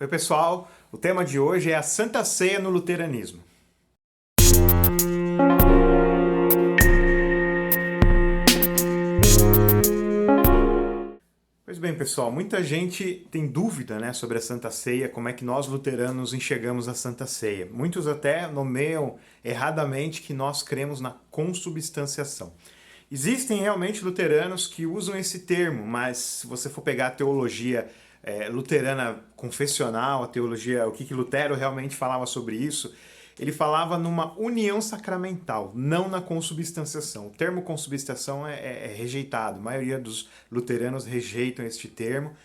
Oi, pessoal. O tema de hoje é a Santa Ceia no luteranismo. Pois bem, pessoal, muita gente tem dúvida, né, sobre a Santa Ceia, como é que nós luteranos enxergamos a Santa Ceia. Muitos até nomeiam erradamente que nós cremos na consubstanciação. Existem realmente luteranos que usam esse termo, mas se você for pegar a teologia luterana confessional, a teologia, o que Lutero realmente falava sobre isso, ele falava numa união sacramental, não na consubstanciação. O termo consubstanciação é rejeitado. A maioria dos luteranos rejeitam este termo,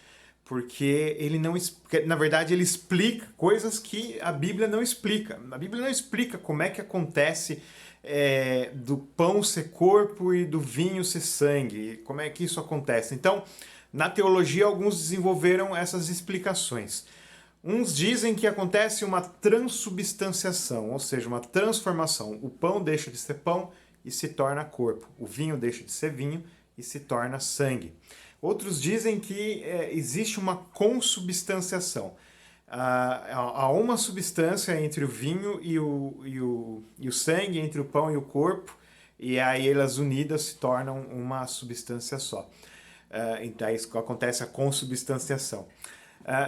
porque ele não, na verdade, ele explica coisas que a Bíblia não explica. A Bíblia não explica como é que acontece do pão ser corpo e do vinho ser sangue, como é que isso acontece. Então, na teologia, alguns desenvolveram essas explicações. Uns dizem que acontece uma transubstanciação, ou seja, uma transformação. O pão deixa de ser pão e se torna corpo. O vinho deixa de ser vinho e se torna sangue. Outros dizem que existe uma consubstanciação. Há uma substância entre o vinho e o sangue, entre o pão e o corpo, e aí elas unidas se tornam uma substância só. Então isso acontece a consubstanciação.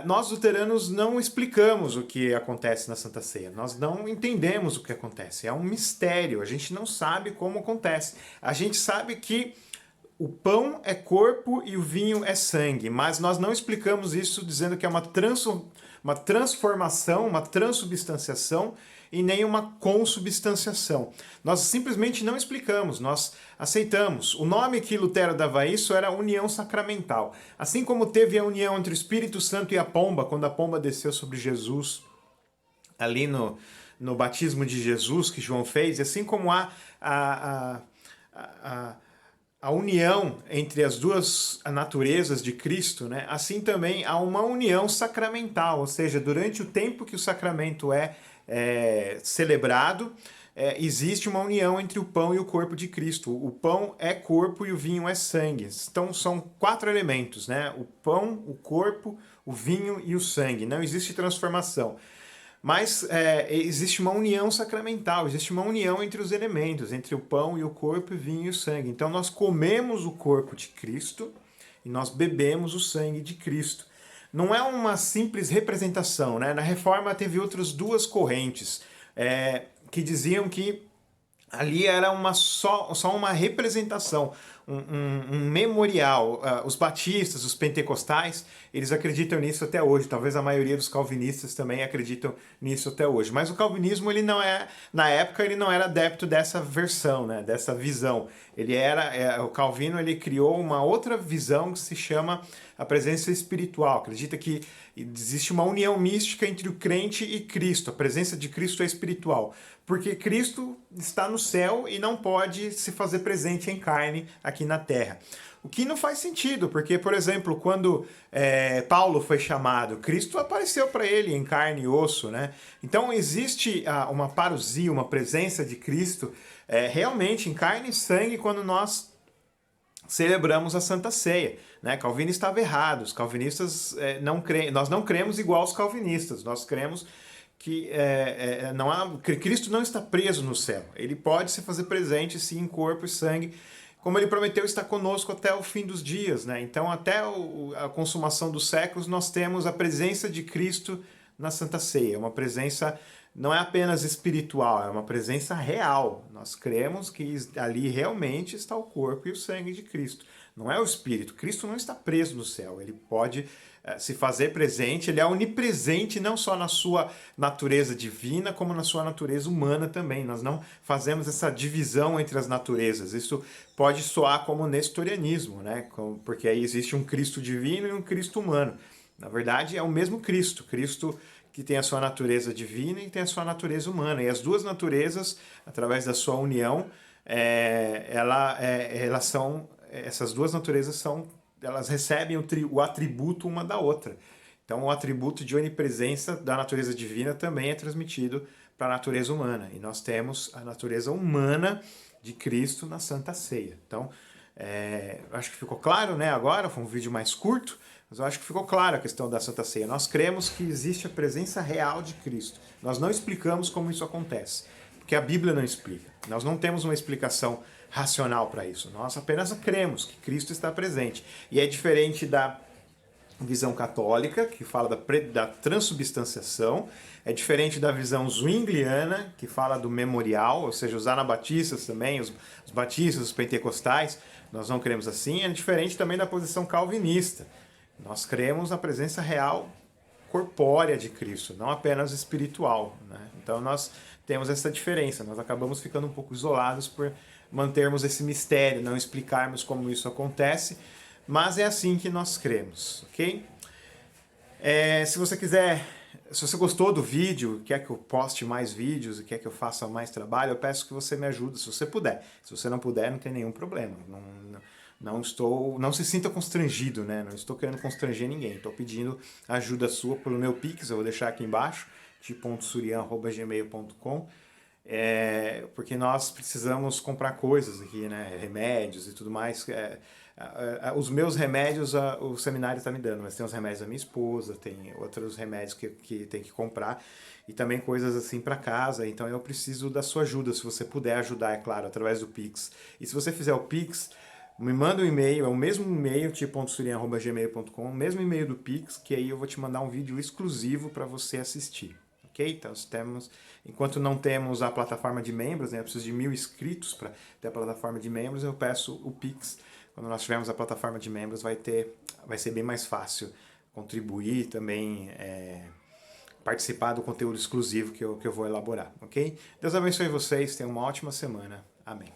Nós luteranos não explicamos o que acontece na Santa Ceia, nós não entendemos o que acontece, é um mistério, a gente não sabe como acontece. A gente sabe que o pão é corpo e o vinho é sangue, mas nós não explicamos isso dizendo que é uma transformação, uma transubstanciação e nem uma consubstanciação. Nós simplesmente não explicamos, nós aceitamos. O nome que Lutero dava a isso era união sacramental. Assim como teve a união entre o Espírito Santo e a pomba, quando a pomba desceu sobre Jesus, ali no batismo de Jesus que João fez, e assim como há a união entre as duas naturezas de Cristo, né? Assim também há uma união sacramental, ou seja, durante o tempo que o sacramento é celebrado, existe uma união entre o pão e o corpo de Cristo. O pão é corpo e o vinho é sangue. Então são 4 elementos, né? O pão, o corpo, o vinho e o sangue. Não existe transformação. Mas existe uma união sacramental, existe uma união entre os elementos, entre o pão e o corpo, o vinho e o sangue. Então nós comemos o corpo de Cristo e nós bebemos o sangue de Cristo. Não é uma simples representação, né? Na Reforma teve outras 2 correntes que diziam que ali era só uma representação, um memorial. Os batistas, os pentecostais, eles acreditam nisso até hoje. Talvez a maioria dos calvinistas também acreditam nisso até hoje. Mas o calvinismo, ele não na época, ele não era adepto dessa versão, né, dessa visão. O Calvino, ele criou uma outra visão que se chama a presença espiritual. Acredita que existe uma união mística entre o crente e Cristo. A presença de Cristo é espiritual, porque Cristo está no céu e não pode se fazer presente em carne aqui na terra. O que não faz sentido, porque, por exemplo, quando Paulo foi chamado, Cristo apareceu para ele em carne e osso, né? Então existe uma parousia, uma presença de Cristo realmente em carne e sangue quando nós celebramos a Santa Ceia, né? Calvino estava errado, os calvinistas nós não cremos igual aos calvinistas, nós cremos que Cristo não está preso no céu, ele pode se fazer presente sim em corpo e sangue, como ele prometeu estar conosco até o fim dos dias, né? Então até a consumação dos séculos nós temos a presença de Cristo na Santa Ceia, uma presença não é apenas espiritual, é uma presença real. Nós cremos que ali realmente está o corpo e o sangue de Cristo. Não é o Espírito. Cristo não está preso no céu. Ele pode se fazer presente, ele é onipresente não só na sua natureza divina, como na sua natureza humana também. Nós não fazemos essa divisão entre as naturezas. Isso pode soar como nestorianismo, né? Porque aí existe um Cristo divino e um Cristo humano. Na verdade, é o mesmo Cristo. Cristo que tem a sua natureza divina e tem a sua natureza humana. E as duas naturezas, através da sua união, essas duas naturezas elas recebem o atributo uma da outra. Então o atributo de onipresença da natureza divina também é transmitido para a natureza humana. E nós temos a natureza humana de Cristo na Santa Ceia. Então, acho que ficou claro, né? Agora foi um vídeo mais curto, Mas eu acho que ficou clara a questão da Santa Ceia. Nós cremos que existe a presença real de Cristo. Nós não explicamos como isso acontece, porque a Bíblia não explica. Nós não temos uma explicação racional para isso. Nós apenas cremos que Cristo está presente. E é diferente da visão católica, que fala da transubstanciação, é diferente da visão zwingliana, que fala do memorial, ou seja, os anabatistas também, os batistas, os pentecostais, nós não cremos assim, é diferente também da posição calvinista. Nós cremos na presença real corpórea de Cristo, não apenas espiritual, né? Então nós temos essa diferença, nós acabamos ficando um pouco isolados por mantermos esse mistério, não explicarmos como isso acontece, mas é assim que nós cremos, ok? Se você quiser, se você gostou do vídeo, quer que eu poste mais vídeos e quer que eu faça mais trabalho, eu peço que você me ajude, se você puder. Se você não puder, não tem nenhum problema. Não se sinta constrangido, né? Não estou querendo constranger ninguém. Estou pedindo ajuda sua pelo meu Pix, eu vou deixar aqui embaixo, ti.surian@gmail.com. Porque nós precisamos comprar coisas aqui, né? Remédios e tudo mais. Os meus remédios o seminário está me dando, mas tem os remédios da minha esposa, tem outros remédios que tem que comprar e também coisas assim para casa. Então eu preciso da sua ajuda, se você puder ajudar, é claro, através do Pix. E se você fizer o Pix, me manda um e-mail, é o mesmo e-mail, ti.surian@gmail.com, o mesmo e-mail do Pix, que aí eu vou te mandar um vídeo exclusivo para você assistir. Ok? Então, enquanto não temos a plataforma de membros, né, eu preciso de 1.000 inscritos para ter a plataforma de membros, eu peço o Pix. Quando nós tivermos a plataforma de membros, vai ser bem mais fácil contribuir também, participar do conteúdo exclusivo que eu vou elaborar, ok? Deus abençoe vocês, tenham uma ótima semana. Amém.